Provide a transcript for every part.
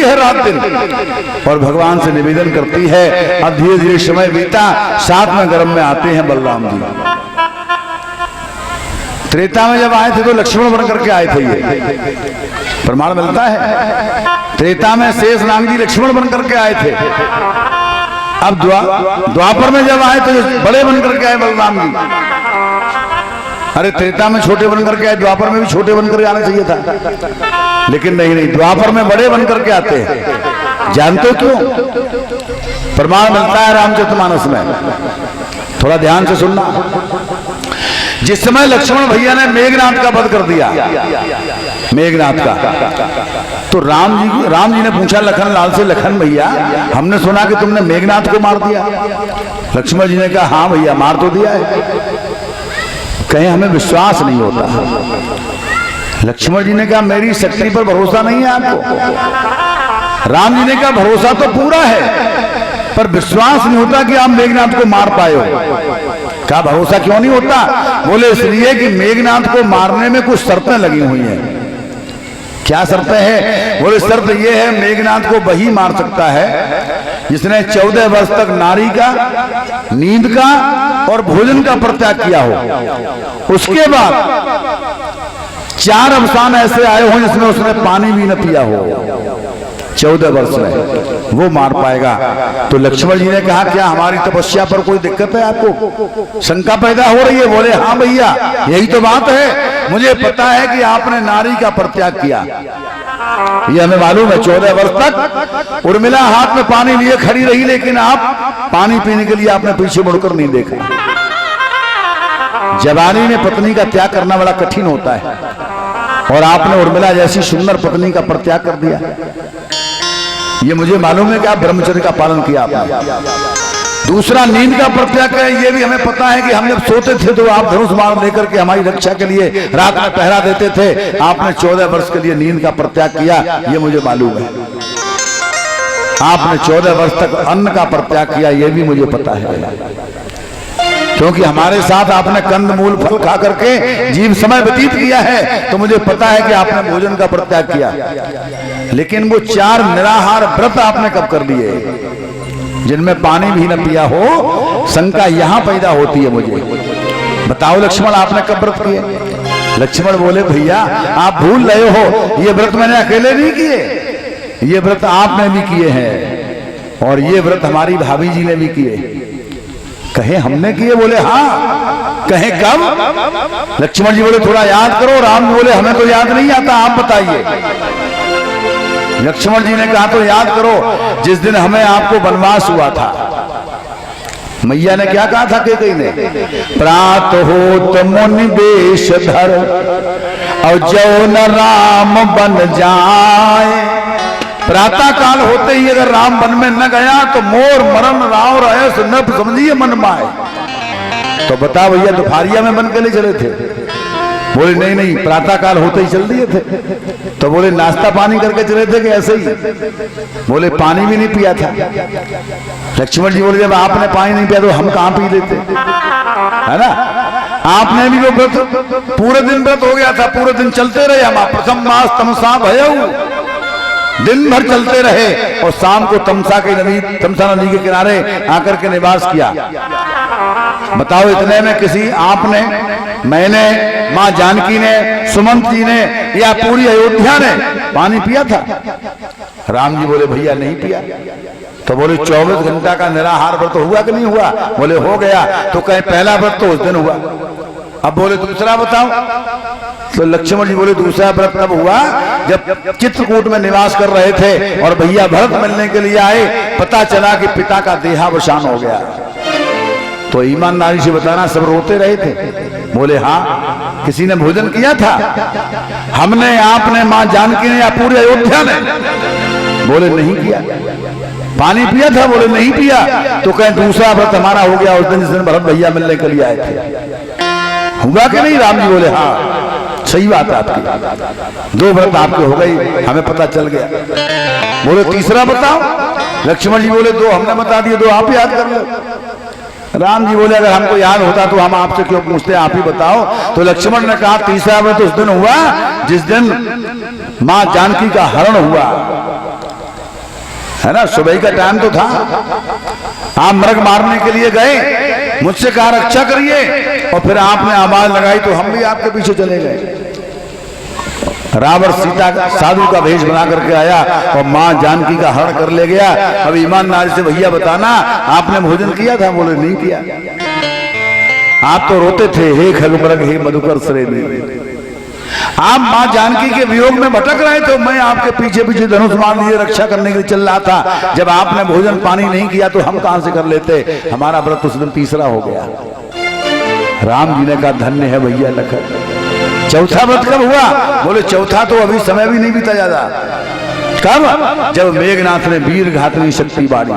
है रात दिन और भगवान से निवेदन करती है। अब धीरे धीरे समय बीता, साथ में गर्भ में आते हैं बलराम जी। त्रेता में जब आए थे तो लक्ष्मण बन करके आए थे, ये प्रमाण मिलता है। त्रेता में शेष नाग जी लक्ष्मण बन करके आए थे। अब द्वापर में जब आए तो बड़े बन करके आए बलराम जी। अरे त्रेता में छोटे बन करके आए, द्वापर में भी छोटे बन करके आना चाहिए था, लेकिन नहीं, द्वापर में बड़े बन करके आते हैं। जानते हो क्यों? प्रमाण मिलता है रामचरितमानस में, थोड़ा ध्यान से सुनना। जिस समय लक्ष्मण भैया ने मेघनाथ का वध कर दिया, मेघनाथ का, तो राम जी ने पूछा लखन लाल से, लखन भैया हमने सुना कि तुमने मेघनाथ को मार दिया। लक्ष्मण जी ने कहा हाँ भैया मार तो दिया है। कहीं हमें विश्वास नहीं होता। लक्ष्मण जी ने कहा मेरी शक्ति पर भरोसा नहीं है आपको। राम जी ने कहा भरोसा तो पूरा है, पर विश्वास नहीं होता कि आप मेघनाथ को मार पाए हो। क्या भरोसा क्यों नहीं होता? बोले इसलिए कि मेघनाथ को मारने में कुछ शर्तें लगी हुई हैं। क्या शर्तें हैं? बोले शर्त ये है मेघनाथ को वही मार सकता है जिसने 14 वर्ष तक नारी का, नींद का और भोजन का परित्याग किया हो। उसके बाद 4 अवसान ऐसे आए हो जिसमें उसने पानी भी न पिया हो 14 वर्ष में, वो मार पाएगा। तो लक्ष्मण जी ने कहा क्या हमारी तपस्या पर कोई दिक्कत है आपको? शंका पैदा हो रही है? बोले हाँ भैया यही तो बात है, मुझे पता है कि आपने नारी का परित्याग किया, ये हमें मालूम है। 14 वर्ष तक उर्मिला हाथ में पानी लिए खड़ी रही, लेकिन आप पानी पीने के लिए आपने पीछे मुड़कर नहीं देखा। जवानी में पत्नी का त्याग करना बड़ा कठिन होता है, और आपने उर्मिला जैसी सुंदर पत्नी का परित्याग कर दिया। ये मुझे मालूम है कि आप ब्रह्मचर्य का पालन किया आपने। दूसरा नींद का परित्याग है, ये भी हमें पता है कि हम जब सोते थे तो आप धनुष बाण लेकर के हमारी रक्षा के लिए रात में पहरा देते थे। आपने 14 वर्ष के लिए नींद का परित्याग किया, ये मुझे मालूम है। आपने 14 वर्ष तक अन्न का परित्याग किया, ये भी मुझे पता है, क्योंकि हमारे साथ आपने कंद मूल फल खा करके जीव समय व्यतीत किया है, तो मुझे पता है कि आपने भोजन का परित्याग किया। लेकिन वो 4 निराहार व्रत आपने कब कर लिए जिनमें पानी भी न पिया हो? शंका यहां पैदा होती है मुझे। बताओ लक्ष्मण आपने कब व्रत किए? लक्ष्मण बोले भैया आप भूल रहे हो, ये व्रत मैंने अकेले नहीं किए, ये व्रत आपने भी किए हैं, और ये व्रत हमारी भाभी जी ने भी किए। कहे हमने किए? बोले हाँ। कहे कब? लक्ष्मण जी बोले थोड़ा याद करो। राम जी बोले हमें तो याद नहीं आता, आप बताइए। लक्ष्मण जी ने कहा तो याद करो, जिस दिन हमें आपको वनवास हुआ था, मैया ने क्या कहा था कैकेयी ने? प्रात हो तो मुनि वेश धर और जो न राम बन जाए। प्रातः काल होते ही अगर राम वन में न गया तो मोर मरण राव रहे न समझिए मन माए। तो बता भैया दोपहरिया में बन के ले चले थे? बोले नहीं नहीं प्रातः काल होते ही चल दिए थे। तो बोले नाश्ता पानी करके चले थे कि ऐसे ही? बोले पानी भी नहीं पिया था। लक्ष्मण जी बोले जब आपने पानी नहीं पिया तो हम कहां पी लेते, है ना? आपने भी वो व्रत पूरे दिन व्रत हो गया था, पूरे दिन चलते रहे हम। प्रथम मास तमसा भयऊ, दिन भर चलते रहे और शाम को तमसा नदी के किनारे आकर के निवास किया। बताओ इतने में किसी आपने, मैंने, माँ जानकी ने, सुमंत जी ने या पूरी अयोध्या ने पानी पिया था? राम जी बोले भैया नहीं पिया। तो बोले 24 घंटा का निराहार व्रत हुआ कि नहीं हुआ? बोले हो गया। तो कहे पहला व्रत तो उस दिन हुआ। अब बोले दूसरा बताओ। तो लक्ष्मण जी बोले दूसरा व्रत तब हुआ जब चित्रकूट में निवास कर रहे थे और भैया भरत मिलने के लिए आए। पता चला कि पिता का देहावसान हो गया। तो ईमानदारी से बताना सब रोते रहे थे। बोले हाँ किसी ने भोजन किया था? हमने, आपने, माँ जानकी ने या पूरी अयोध्या ने? बोले नहीं किया। पानी पिया था? बोले नहीं पिया। तो कहें दूसरा व्रत हमारा हो गया उस दिन जिस दिन भरत भैया मिलने के लिए आए थे। हुआ कि नहीं? राम जी बोले हाँ सही बात है आपकी, 2 व्रत आपके हो गई, हमें पता चल गया। बोले तीसरा बताओ। लक्ष्मण जी बोले 2 हमने बता दिए, 2 आप याद कर लो। राम जी बोले अगर हमको याद होता तो हम आपसे क्यों पूछते, आप ही बताओ। तो लक्ष्मण ने कहा तीसरा व्रत उस दिन हुआ जिस दिन माँ जानकी का हरण हुआ। है ना, सुबह का टाइम तो था, आप मृग मारने के लिए गए, मुझसे कहा रक्षा करिए, और फिर आपने आवाज लगाई तो हम भी आपके पीछे चले गए। रावण सीता साधु का भेष बना करके आया और मां जानकी का हरण कर ले गया। अब ईमानदारी से भैया बताना, आपने भोजन किया था? बोले नहीं किया। आप तो रोते थे, हे खगमृग हे मधुकर श्रेणी, आप मां जानकी के वियोग में भटक रहे थे, मैं आपके पीछे पीछे धनुष मान लिए रक्षा करने के लिए चल रहा था। जब आपने भोजन पानी नहीं किया तो हम कहां से कर लेते? हमारा व्रत उस दिन तीसरा हो गया। राम जी ने कहा धन्य है भैया लखन। चौथा व्रत कब हुआ? बोले चौथा तो अभी समय भी नहीं बीता ज्यादा। कब? जब मेघनाथ ने वीर घातनी शक्ति बाड़ी,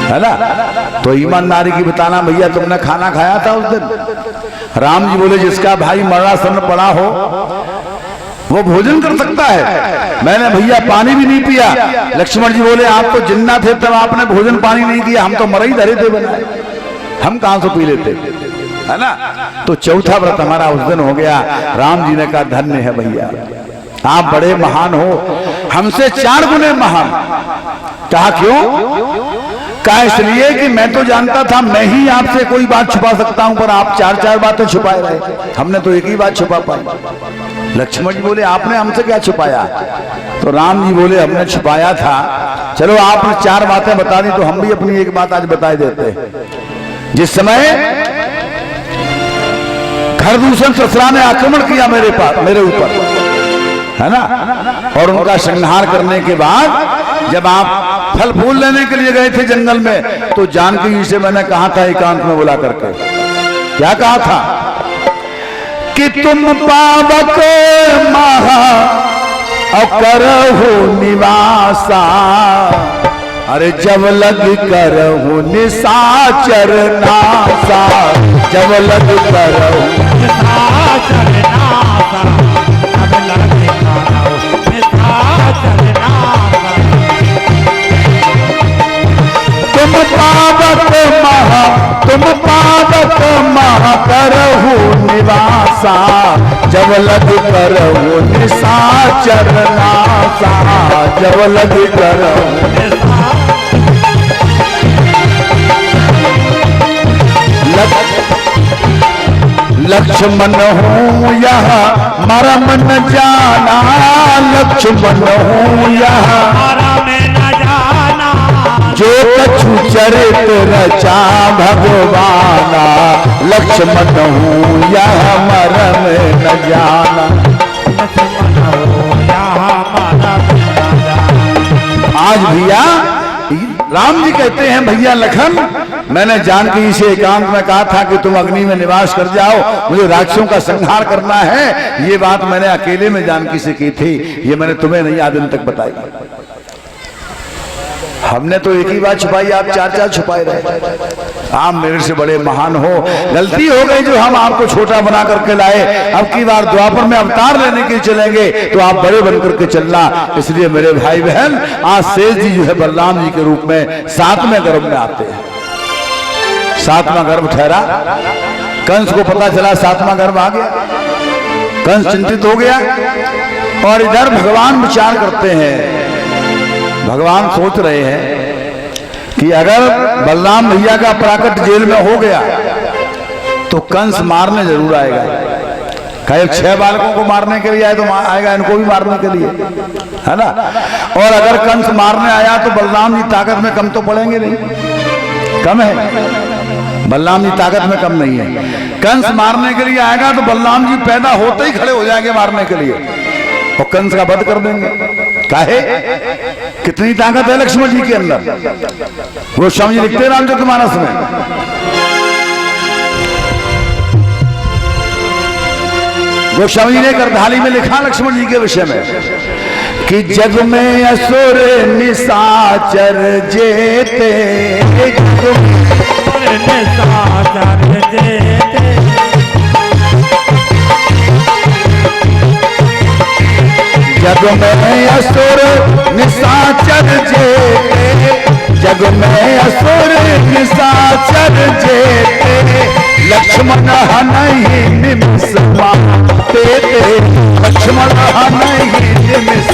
है ना। तो ईमानदारी की बताना भैया, तुमने खाना खाया था उस दिन? राम जी बोले जिसका भाई मरणासन पड़ा हो वो भोजन कर सकता है, मैंने भैया पानी भी नहीं पिया। लक्ष्मण जी बोले आप तो जिंदा थे तब आपने भोजन पानी नहीं किया, हम तो मर ही धरे थे बनाए, हम कहां से पी लेते, है ना। तो चौथा व्रत हमारा उस दिन हो गया। राम जी ने कहा धन्य है भैया, आप बड़े महान हो, हमसे 4 गुने महान। कहा क्यों? कहा इसलिए कि मैं तो जानता था मैं ही आपसे कोई बात छुपा सकता हूं, पर आप 4 बातें छुपाए रहे, हमने तो एक ही बात छुपा पाई। लक्ष्मण जी बोले आपने हमसे क्या छुपाया? तो राम जी बोले हमने छुपाया था, चलो आपने 4 बातें बता दी तो हम भी अपनी एक बात आज बता देते। जिस समय खरदूषण ससुरा ने आक्रमण किया मेरे ऊपर, है ना, और उनका संहार करने के बाद जब आप फल फूल लेने के लिए गए थे जंगल में, तो जानकी जी से मैंने कहा था एकांत में बुला करके, क्या कहा था कि तुम पावक महा और करहु निवासा, अरे जब लग करहु निशाचर नासा, जब लग करहु निशाचर नासा, जब लग करहु निशाचर नासा। तुम पावक महा करहु निवासा, जब लग करहु निशाचर नासा, जब लग करहु। लक्ष्मण हूँ यह मरम न जाना, लक्ष्मण हूँ यह मरम न जाना, जो कछु चरित रचा भगवाना, लक्ष्मण हूँ यह मरम न जाना, लक्ष्मण हूँ यह मरम न जाना। आज भैया राम जी कहते हैं भैया लखन, मैंने जानकी से एकांत में कहा था कि तुम अग्नि में निवास कर जाओ, मुझे राक्षसों का संहार करना है। ये बात मैंने अकेले में जानकी से की थी, ये मैंने तुम्हें नहीं आज दिन तक बताई। हमने तो एक ही बात छुपाई, आप 4 छुपाए रहे। आप मेरे से बड़े महान हो, गलती हो गई जो हम आपको छोटा बना करके लाए। अब की बार द्वापर में अवतार लेने के लिए चलेंगे तो आप बड़े बन करके चलना। इसलिए मेरे भाई बहन, आज शेष जी जो है बलराम जी के रूप में 7वें गर्भ में आते हैं। 7वां गर्भ ठहरा, कंस को पता चला 7वां गर्भ आ गया, कंस चिंतित हो गया। और इधर भगवान विचार करते हैं, भगवान सोच रहे हैं कि अगर बलराम भैया का प्राकट जेल में हो गया तो कंस मारने जरूर आएगा। कहे 6 बालकों को मारने के लिए आए तो आएगा इनको भी मारने के लिए, है ना। और अगर कंस मारने आया तो बलराम जी ताकत में कम तो पड़ेंगे नहीं, कम है, बलराम जी ताकत में कम नहीं है। कंस मारने के लिए आएगा तो बलराम जी पैदा होते ही खड़े हो जाएंगे मारने के लिए और कंस का वध कर देंगे। काहे? कितनी ताकत है लक्ष्मण जी के अंदर। गोस्वामी जी लिखते रामचरितमानस में, गोस्वामी जी ने करधाली में लिखा लक्ष्मण जी के विषय में कि जग में असुर निशाचर जेते, निशाचर जेते, जग में असुर निशाचर जेते, जग में असुर निशाचर जेते, लक्ष्मण हनहि निमिष माते, लक्ष्मण हनहि निमिष।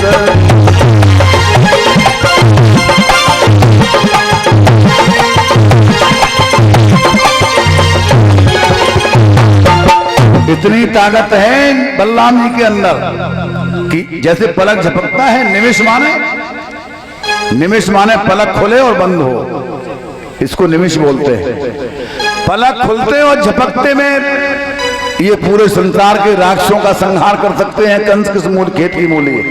इतनी ताकत है बलराम जी के अंदर कि जैसे पलक झपकता है, निमिष माने पलक खुले और बंद हो, इसको निमिष बोलते हैं। पलक खुलते और झपकते में ये पूरे संसार के राक्षसों का संहार कर सकते हैं। कंस किस मूल खेत की मूली है।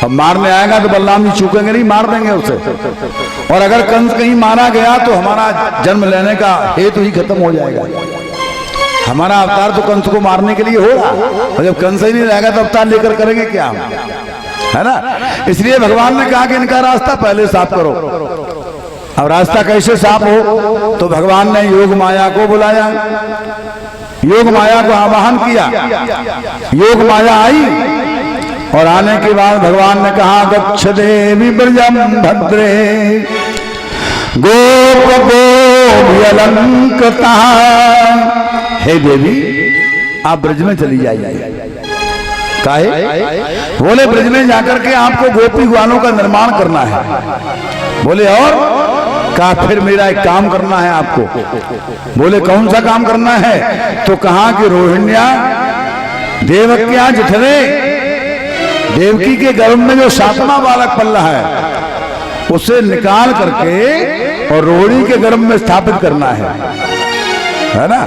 अब मारने आएगा तो बलराम जी चूकेंगे नहीं, मार देंगे उसे। और अगर कंस कहीं मारा गया तो हमारा जन्म लेने का हेतु ही खत्म हो जाएगा। हमारा अवतार तो कंस को मारने के लिए हो रहा, और जब कंस ही नहीं रहेगा तो अवतार लेकर करेंगे क्या हम, है ना। इसलिए भगवान ने कहा कि इनका रास्ता पहले साफ करो। अब रास्ता कैसे साफ हो, तो भगवान ने योग माया को बुलाया, योग माया को आवाहन किया। योग माया आई और आने के बाद भगवान ने कहा गच्छ देवी ब्रजम भद्रे गोप गोप्यलंकृता। हे देवी आप ब्रज में चली जाइए। काहे? बोले ब्रज में जाकर के आपको गोपी ग्वालों का निर्माण करना है। बोले और कहा फिर मेरा एक काम करना है आपको। बोले कौन सा काम करना है? तो कहा कि रोहिण्या देवक्या जठरे, देवकी के गर्भ में जो 7वां बालक पल रहा है उसे निकाल करके और रोहिणी के गर्भ में स्थापित करना है ना।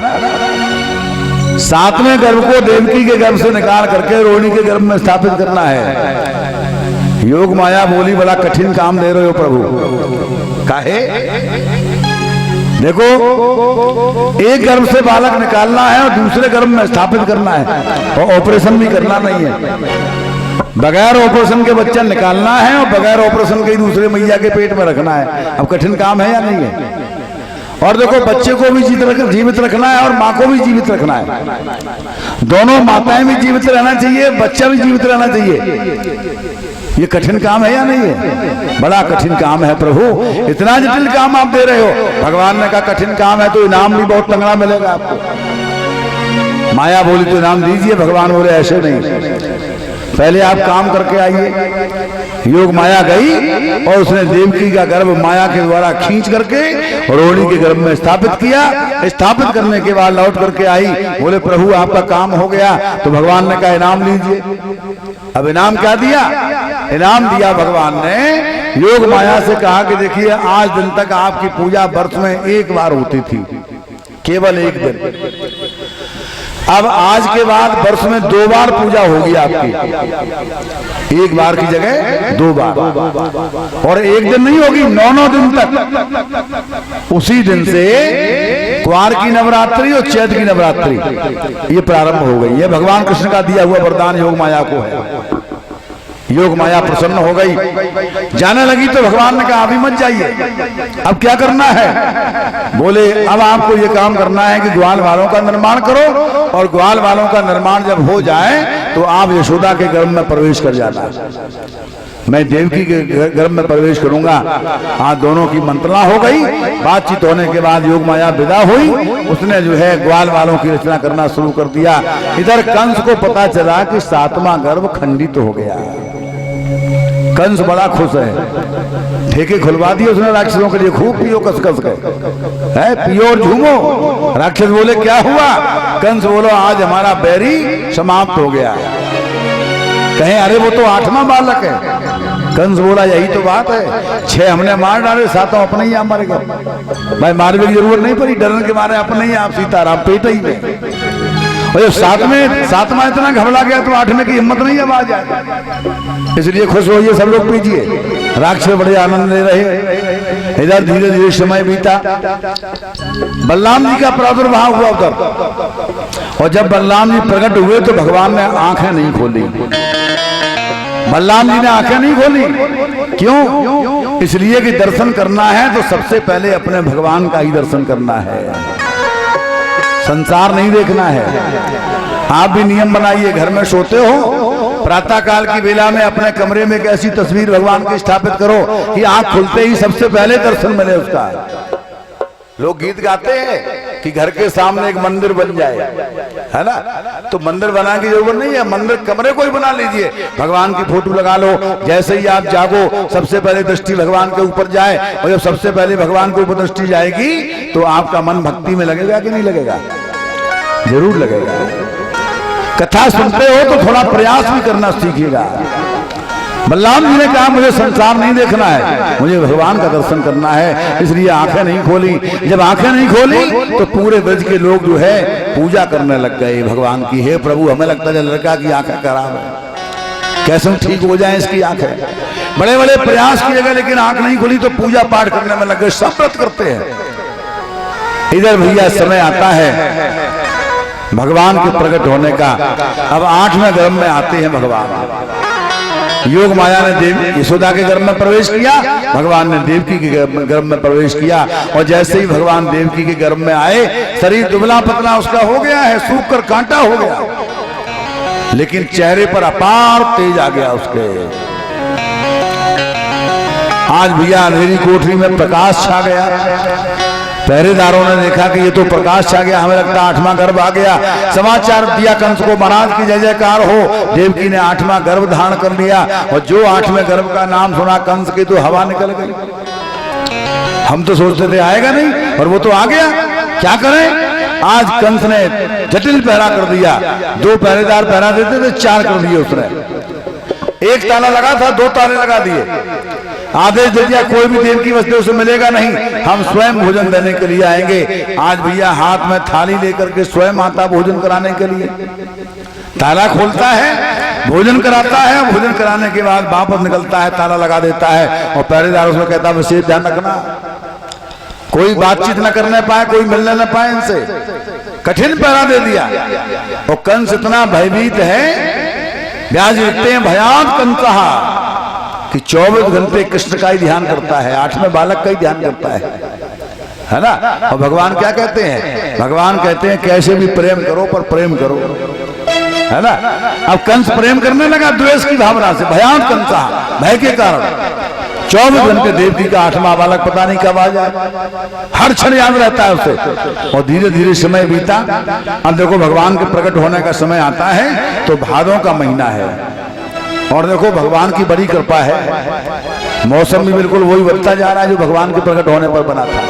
7वें गर्भ को देवकी के गर्भ से निकाल करके रोहिणी के गर्भ में स्थापित करना है। योग माया बोली बड़ा कठिन काम दे रहे हो प्रभु। काहे? देखो एक गर्भ से बालक निकालना है और दूसरे गर्भ में स्थापित करना है, और ऑपरेशन भी करना नहीं है। बगैर ऑपरेशन के बच्चा निकालना है और बगैर ऑपरेशन के दूसरे मैया के पेट में रखना है। अब कठिन काम है या नहीं है? और देखो बच्चे को भी जीवित रखना है और माँ को भी जीवित रखना है। दोनों माताएं भी जीवित रहना चाहिए, बच्चा भी जीवित रहना चाहिए। ये कठिन काम है या नहीं है? बड़ा कठिन काम है प्रभु, इतना जटिल काम आप दे रहे हो। भगवान ने कहा कठिन काम है तो इनाम भी बहुत तगड़ा मिलेगा आपको। माया बोली तो इनाम दीजिए, भगवान बोले ऐसे नहीं, पहले आप काम करके आइए। योग माया गई और उसने देवकी का गर्भ माया के द्वारा खींच करके रोहिणी के गर्भ में स्थापित किया। स्थापित करने के बाद लौट करके आई। बोले प्रभु आपका काम हो गया। तो भगवान ने कहा इनाम लीजिए। अब इनाम क्या दिया? इनाम दिया भगवान ने योग माया से कहा कि देखिए आज दिन तक आपकी पूजा वर्ष में एक बार होती थी, केवल एक दिन। अब आज के बाद वर्ष में 2 बार पूजा होगी आपकी, एक बार की जगह 2 बार, और एक दिन नहीं होगी, 9 दिन तक। उसी दिन से क्वार की नवरात्रि और चैत की नवरात्रि ये प्रारंभ हो गई। ये भगवान कृष्ण का दिया हुआ वरदान योग माया को है। योग माया प्रसन्न हो गई, जाने लगी तो भगवान ने कहा अभी मत जाइए, अब क्या करना है? बोले अब आपको ये काम करना है कि ग्वाल वालों का निर्माण करो, और ग्वाल वालों का निर्माण जब हो जाए तो आप यशोदा के गर्भ में प्रवेश कर जाना। मैं देवकी के गर्भ में प्रवेश करूंगा। आज दोनों की मंत्रणा हो गई। बातचीत होने के बाद योग माया विदा हुई। उसने जो है ग्वाल वालों की रचना करना शुरू कर दिया। इधर कंस को पता चला कि 7वां गर्भ खंडित हो गया। कंस बड़ा खुश है, ठेके खुलवा दिए उसने राक्षसों के लिए, खूब पियो कस कस के, है पियो और झूमो। राक्षस बोले क्या हुआ? कंस बोलो आज हमारा बैरी समाप्त हो गया। कहें अरे वो तो 8वां बालक है। कंस बोला यही तो बात है, 6 हमने मार डाले, 7वां अपने ही आप मर गए। भाई मारने की जरूरत नहीं पड़ी, डरने के मारे अपने ही आप सीताराम पेट ही में। और जब 7वां इतना घबरा गया तो 8वें की हिम्मत नहीं अब आ जाए। इसलिए खुश होइए सब लोग, पीजिए। राक्षस बड़े आनंद ले रहे। इधर धीरे धीरे समय बीता। बलराम जी का प्रादुर्भाव हुआ उधर, और जब बलराम जी प्रकट हुए तो भगवान ने आंखें नहीं खोली। बलराम जी ने आंखें नहीं खोली। क्यों? इसलिए कि दर्शन करना है तो सबसे पहले अपने भगवान का ही दर्शन करना है, संसार नहीं देखना है। आप भी नियम बनाइए, घर में सोते हो प्रातः काल की बेला में अपने कमरे में एक ऐसी तस्वीर भगवान की स्थापित करो कि आंख खुलते ही सबसे पहले दर्शन मिले उसका। लोग गीत गाते हैं कि घर के सामने एक मंदिर बन जाए, है ना। तो मंदिर बनाने की जरूरत नहीं है, मंदिर कमरे को ही बना लीजिए। भगवान की फोटो लगा लो, जैसे ही आप जागो सबसे पहले दृष्टि भगवान के ऊपर जाए, और जब सबसे पहले भगवान के ऊपर दृष्टि जाएगी तो आपका मन भक्ति में लगेगा कि नहीं लगेगा? जरूर लगेगा। कथा सुनते हो तो थोड़ा प्रयास भी करना सीखिएगा। बलराम जी ने कहा मुझे संसार नहीं देखना है, मुझे भगवान का दर्शन करना है, इसलिए आंखें नहीं खोली। जब आंखें नहीं खोली तो पूरे ब्रज के लोग जो है पूजा करने लग गए भगवान की। हे प्रभु, हमें लगता है लड़का की आंखें खराब है, कैसे ठीक हो जाए इसकी आंखें। बड़े बड़े प्रयास किए गए लेकिन आंख नहीं खुली तो पूजा पाठ करने में लग गए, सब व्रत करते हैं। इधर भैया समय आता है भगवान के प्रकट होने का। अब 8वें गर्भ में आते हैं भगवान। योग माया ने देव यशोदा के गर्भ में प्रवेश किया, भगवान ने देवकी के गर्भ में प्रवेश किया। और जैसे ही भगवान देवकी के गर्भ में आए, शरीर दुबला पतला उसका हो गया है, सूख कर कांटा हो गया, लेकिन चेहरे पर अपार तेज आ गया उसके। आज भैया अंधेरी कोठरी में प्रकाश छा गया। पहरेदारों ने देखा कि ये तो प्रकाश छा गया, हमें लगता 8वां गर्भ आ गया। समाचार दिया कंस को, महाराज की जय जयकार हो, देवकी ने 8वां गर्भ धारण कर लिया। और जो 8वें गर्भ का नाम सुना कंस की तो हवा निकल गई। हम तो सोचते थे आएगा नहीं और वो तो आ गया, क्या करें। आज कंस ने जटिल पहरा कर दिया। 2 पहरेदार पहरा देते थे, 4 कर दिए उसने। 1 ताला लगा था, 2 ताले लगा दिए। आदेश दे दिया कोई भी देव की वस्तु उसे मिलेगा नहीं, हम स्वयं भोजन देने के लिए आएंगे। आज भैया हाथ में थाली लेकर के स्वयं आता भोजन कराने के लिए। ताला खोलता है, भोजन कराता है, भोजन कराने के बाद वापस निकलता है, ताला लगा देता है। और पहरेदार उसमें कहता है विशेष ध्यान रखना, कोई बातचीत न करने पाए, कोई मिलने न पाए इनसे। कठिन पहरा दे दिया। और कंस इतना भयभीत है, व्यास लिखते हैं भयान कंस कि 24 घंटे कृष्ण का ही ध्यान करता है, 8वें बालक का ही ध्यान करता है ना। और भगवान क्या कहते हैं, भगवान कहते हैं कैसे भी प्रेम करो पर प्रेम करो, है ना। अब कंस प्रेम करने लगा द्वेष की भावना से, भयान कंसा भय के कारण। 24 घंटे देवकी का 8वां बालक पता नहीं कब आ जाए, हर क्षण याद रहता है उसे। और धीरे धीरे समय बीता। अब देखो भगवान के प्रकट होने का समय आता है तो भादों का महीना है। और देखो भगवान की बड़ी कृपा है, मौसम भी बिल्कुल वही बनता जा रहा है जो भगवान के प्रकट होने पर बना था,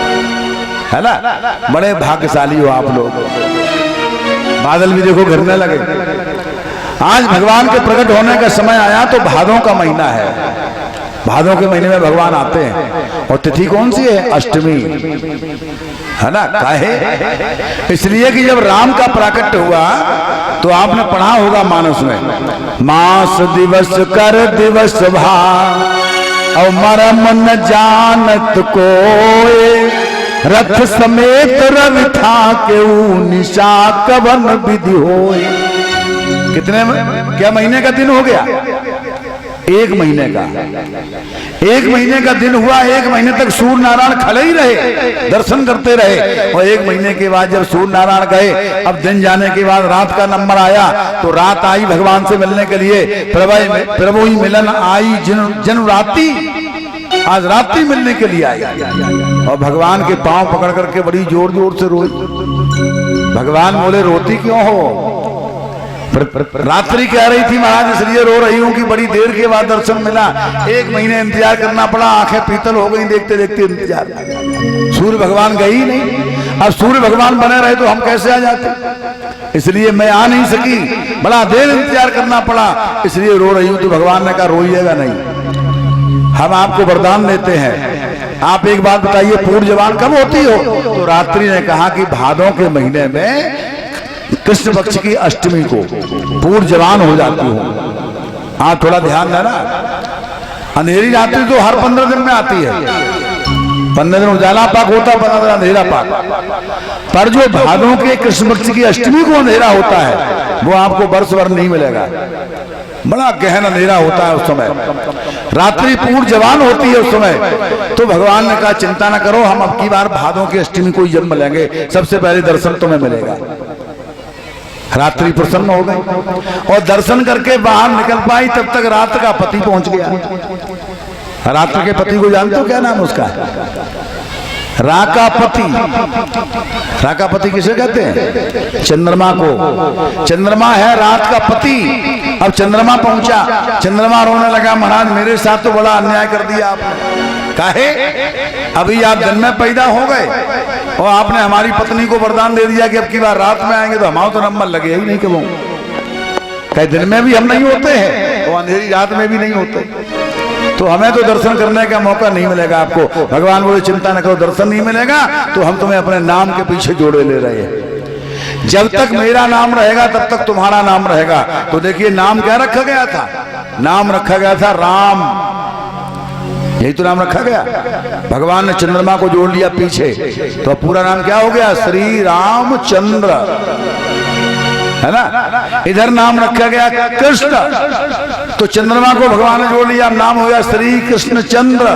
है ना। बड़े भाग्यशाली हो आप लोग। बादल भी देखो घिरने लगे। आज भगवान के प्रकट होने का समय आया तो भादों का महीना है। भादों के महीने में भगवान आते हैं। और तिथि कौन सी है, अष्टमी, है ना। काहे, इसलिए कि जब राम का प्राकट्य हुआ तो आपने पढ़ा होगा मानस में, मास दिवस कर दिवस भा और मरम न जानत कोय, रथ समेत रवि था केऊ निशा कवन विधि होय। कितने क्या महीने का दिन हो गया, 1 महीने का। 1 महीने का दिन हुआ। 1 महीने तक सूर्य नारायण खड़े ही रहे, दर्शन करते रहे। और 1 महीने के बाद जब सूर्य नारायण गए, अब दिन जाने के बाद रात का नंबर आया तो रात आई भगवान से मिलने के लिए। प्रभु ही मिलन आई जन रात्रि, आज रात्रि मिलने के लिए आई। और भगवान के पांव पकड़ करके बड़ी जोर जोर से रोई। भगवान बोले रोती क्यों हो, रात्रि कह रही थी महाराज इसलिए रो रही हूं कि बड़ी देर के बाद दर्शन मिला। 1 महीने इंतजार करना पड़ा, आंखें पीतल हो गई देखते देखते इंतजार। सूर्य भगवान गए ही नहीं। अब सूर्य भगवान बने रहे तो हम कैसे आ जाते, इसलिए मैं आ नहीं सकी, बड़ा देर इंतजार करना पड़ा, इसलिए रो रही हूं। तो भगवान ने कहा रोइएगा नहीं, हम आपको वरदान देते हैं। आप एक बात बताइए पूर्ण जवान कब होती हो। तो रात्रि ने कहा कि भादों के महीने में कृष्ण पक्ष की अष्टमी को पूर्ण जवान हो जाती हूँ। आप थोड़ा ध्यान देना, अंधेरी रात्रि तो हर 15 दिन में आती है। 15 दिन उजाला पाक होता, 15 दिन अंधेरा पाक। पर जो भादों के कृष्ण पक्ष की अष्टमी को अंधेरा होता है वो आपको वर्ष भर नहीं मिलेगा। बड़ा गहन अंधेरा होता है उस समय, रात्रि पूर्ण जवान होती है उस समय। तो भगवान ने कहा चिंता न करो, हम अब की बार भादों की अष्टमी को ही जन्म लेंगे, सबसे पहले दर्शन तुम्हें मिलेगा। रात्रि प्रसन्न हो गई और दर्शन करके बाहर निकल पाई, तब तक रात का पति पहुंच गया। रात्र के पति को जानते हो क्या नाम उसका, राकापति, राकापति किसे कहते हैं? चंद्रमा को। चंद्रमा है रात का पति। अब चंद्रमा पहुंचा, चंद्रमा रोने लगा, महाराज मेरे साथ तो बड़ा अन्याय कर दिया आपने। काहे? अभी आप दिन में पैदा हो गए और आपने हमारी पत्नी को वरदान दे दिया कि अब की बार रात में आएंगे तो हमारा तो नंबर लगे ही नहीं कबो। कहीं दिन में भी हम नहीं होते हैं और अंधेरी रात में भी नहीं होते, तो हमें तो दर्शन करने का मौका नहीं मिलेगा आपको। भगवान बोले चिंता न करो, दर्शन नहीं मिलेगा तो हम तुम्हें अपने नाम के पीछे जोड़े ले रहे हैं। जब तक मेरा नाम रहेगा तब तक तुम्हारा नाम रहेगा। तो देखिए नाम क्या रखा गया था? नाम रखा गया था राम, यही तो नाम रखा गया। भगवान ने चंद्रमा को जोड़ लिया पीछे, तो पूरा नाम क्या हो गया? श्री रामचंद्र, है ना। इधर नाम रखा गया कृष्ण, तो चंद्रमा को भगवान ने जोड़ लिया, नाम हो गया श्री कृष्ण चंद्र।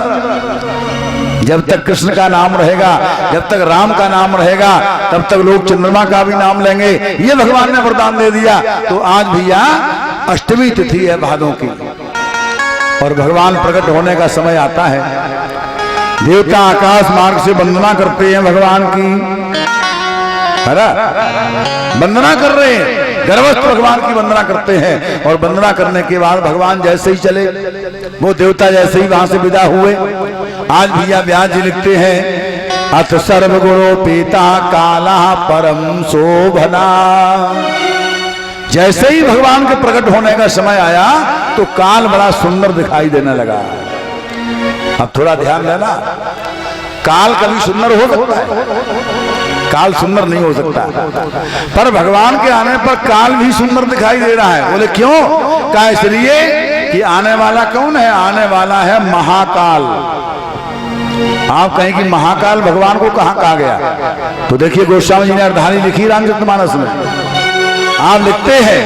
जब तक कृष्ण का नाम रहेगा, जब तक राम का नाम रहेगा, तब तक लोग चंद्रमा का भी नाम लेंगे। ये भगवान ने वरदान दे दिया। तो आज भैया अष्टमी तिथि है भादों की और भगवान प्रकट होने का समय आता है। देवता आकाश मार्ग से वंदना करते हैं भगवान की, है ना, वंदना कर रहे हैं, गर्भस्थ भगवान की वंदना करते हैं। और वंदना करने के बाद भगवान जैसे ही चले, वो देवता जैसे ही वहां से विदा हुए, आज भैया व्यास जी लिखते हैं अथ सर्वगुणो पीता काला परम शोभना। जैसे ही भगवान के प्रकट होने का समय आया तो काल बड़ा सुंदर दिखाई देने लगा। अब थोड़ा ध्यान देना, काल कभी सुंदर हो सकता है, काल सुंदर नहीं हो सकता, पर भगवान के आने पर काल भी सुंदर दिखाई दे रहा है। बोले क्यों? क्या? इसलिए कि आने वाला कौन है? आने वाला है महाकाल। आप कहें कि महाकाल भगवान को कहां कहा गया? तो देखिए गोस्वामी जी ने अर्धानी लिखी रामचरितमानस में, आप लिखते हैं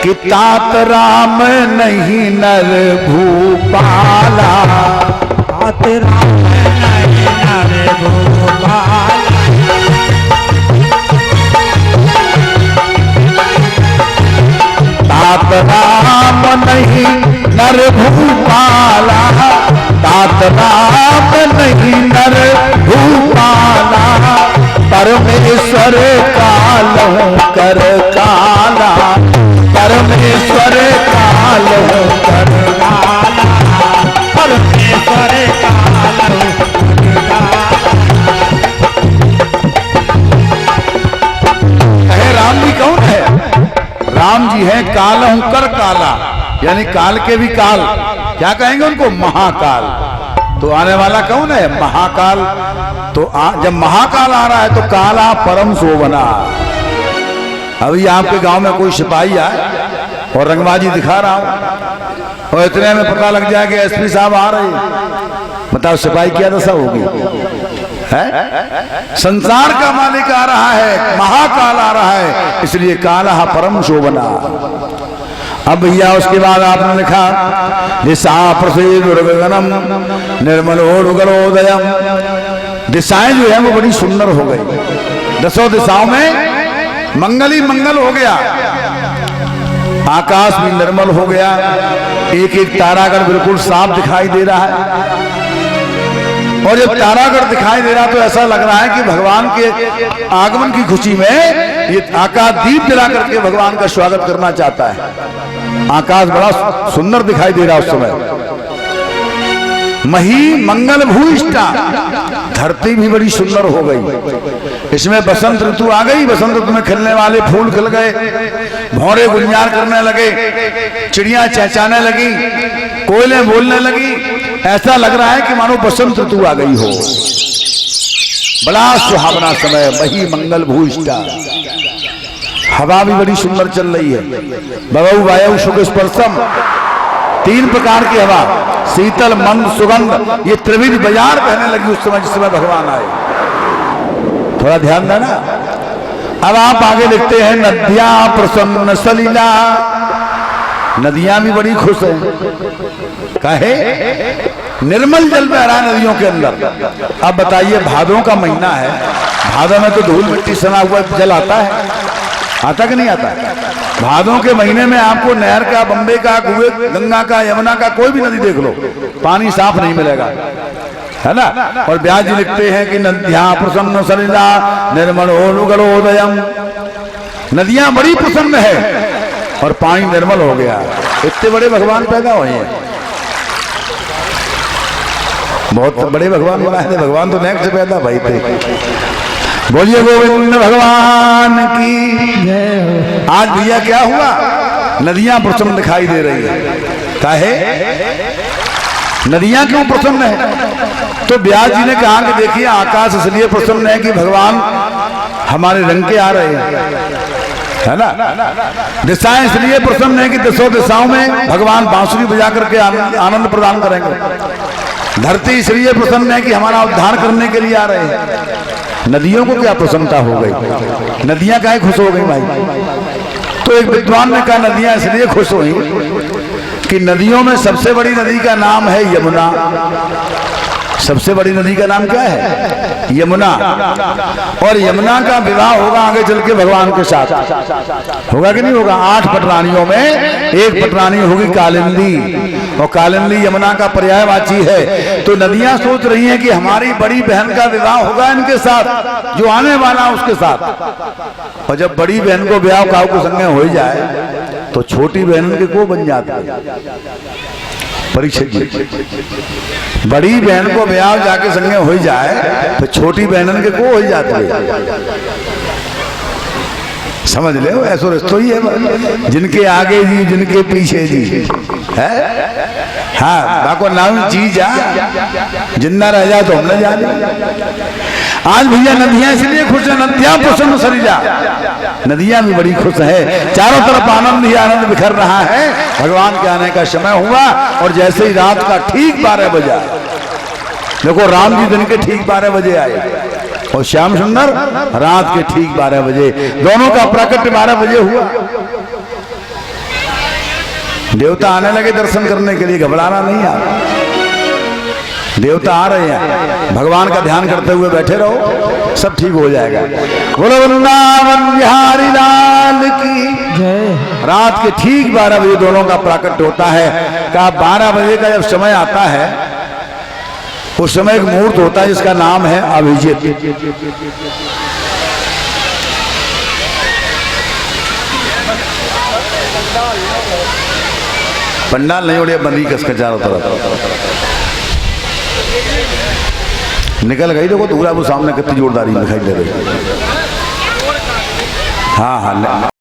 कि तात राम नहीं नर भूपाला, तात राम नहीं नर भूपाला, तात राम नहीं नर भूपाला, तात राम नहीं नर भूपाला, परमेश्वर कालहु कर काला, परमेश्वर कालहु कर काला, परमेश्वर कालहु कर काला। कहे राम जी कौन है? राम जी हैं कालहु कर काला, यानी काल के भी काल। क्या कहेंगे उनको? महाकाल। तो आने वाला कौन है? महाकाल। तो जब महाकाल आ रहा है तो काला परम शोभना। अभी आपके गांव में कोई सिपाही आए और रंगबाजी दिखा रहा हूं और इतने में पता लग जाए कि एसपी साहब आ रहे हैं, बताओ सिपाही क्या दशा होगी? है? संसार का मालिक आ रहा है, महाकाल आ रहा है, इसलिए काला परम शोभना। अब भैया उसके बाद आपने लिखा दिशा प्रसिद्धम निर्मलोदयम। दिशाएं जो है वो बड़ी सुंदर हो गई, दसों दिशाओं में मंगल ही मंगल हो गया, आकाश भी निर्मल हो गया, एक एक तारागण बिल्कुल साफ दिखाई दे रहा है। और जब तारागढ़ दिखाई दे रहा तो ऐसा लग रहा है कि भगवान के आगमन की खुशी में ये आकाश दीप जला करके भगवान का स्वागत करना चाहता है। आकाश बड़ा सुंदर दिखाई दे रहा उस समय। मही मंगल भूइष्ठा, धरती भी बड़ी सुंदर हो गई। इसमें बसंत ऋतु आ गई, बसंत ऋतु में खिलने वाले फूल खिल गए, भौरे गुंजार करने लगे, चिड़ियां चहचहाने लगी, कोयलें बोलने लगी। ऐसा लग रहा है कि मानो बसंत ऋतु आ गई हो। बड़ा सुहावना समय, मही मंगल भूइष्ठा। हवा भी बड़ी सुंदर चल रही है। बबऊ वायु सुख स्पर्शम, तीन प्रकार की हवा, शीतल मंद सुगंध, ये त्रिविध बाजार बहने लगी उस समय जिस समय भगवान आए। थोड़ा ध्यान देना। अब आप आगे लिखते हैं नदियां प्रसन्न सलीला, नदियां भी बड़ी खुश हैं। काहे? निर्मल जल बह रहा है नदियों के अंदर। अब बताइए भादों का महीना है, भादों में तो धूल मिट्टी सना हुआ जल आता है, आता कि नहीं आता? भादों के महीने में आपको नहर का, बम्बे का, कुएं, गंगा का, यमुना का कोई भी नदी देख लो, पानी साफ नहीं मिलेगा, है ना। और व्यास जी लिखते हैं कि नद्यां प्रसन्न सलिला निर्मलोदयम, नदियां बड़ी प्रसन्न है और पानी निर्मल हो गया। इतने बड़े भगवान पैदा हुए हैं, बहुत बड़े भगवान बनाए थे। भगवान तो नेक्स्ट पैदा भाई थे। बोलिए गोविंद भगवान की। आज भैया क्या हुआ, नदियां प्रसन्न दिखाई दे रही है। काहे नदियां क्यों प्रसन्न है? तो व्यास जी ने कहा कि देखिए आकाश इसलिए प्रसन्न है कि भगवान हमारे रंग के आ रहे हैं, है ना। दिशाएं इसलिए प्रसन्न है कि दसों दिशाओं में भगवान बांसुरी बजा करके आनंद प्रदान करेंगे। धरती इसलिए प्रसन्न है कि हमारा उद्धार करने के लिए आ रहे हैं। नदियों को क्या प्रसन्नता हो गई, नदियां काहे खुश हो गई भाई? तो एक विद्वान ने कहा नदियां इसलिए खुश हुई कि नदियों में सबसे बड़ी नदी का नाम है यमुना। सबसे बड़ी नदी का नाम क्या है? यमुना। और यमुना का विवाह होगा आगे चल के भगवान के साथ, होगा कि नहीं होगा? 8 पटरानियों में एक पटरानी होगी कालिंदी, और कालिंदी यमुना का पर्यायवाची है। तो नदियां सोच रही हैं कि हमारी बड़ी बहन का विवाह होगा इनके साथ, जो आने वाला उसके साथ। और जब बड़ी बहन को ब्याह काऊ को संगे हो जाए तो छोटी बहन के को बन जाता है। परीक्षित जी, बड़ी बहन को ब्याह जाके संगे हो जाए तो छोटी बहन के को हो जाते है। समझ ले, ऐसा रिश्ता ही है, जिनके आगे जी जिनके पीछे जी है। हाँ बाको नाम चीज जिंदा रह जा तो हम न जाने। आज भैया नदियां इसलिए खुश है, नदियां प्रसन्न सरिजा, नदियां भी बड़ी खुश है। चारों तरफ आनंद ही आनंद बिखर रहा है। भगवान के आने का समय हुआ और जैसे ही रात का ठीक 12 बजा, देखो राम जी दिन के ठीक 12 बजे आए और श्याम सुंदर रात के ठीक 12 बजे, दोनों का प्राकट्य 12 बजे हुआ। देवता आने लगे दर्शन करने के लिए, घबराना नहीं है, देवता आ रहे हैं। भगवान का ध्यान करते हुए बैठे रहो, सब ठीक हो जाएगा। बोलो वृंदावन बिहारी लाल की जय। रात के ठीक 12 बजे दोनों का प्राकट्य होता है। का 12 बजे का जब समय आता है उस समय एक मुहूर्त होता है जिसका नाम है अभिजित। पंडाल नहीं उड़े, बंदी कसकर चारों तरफ निकल गई। देखो दूरा वो सामने कितनी जोरदारी दिखाई दे रही है। हाँ हाँ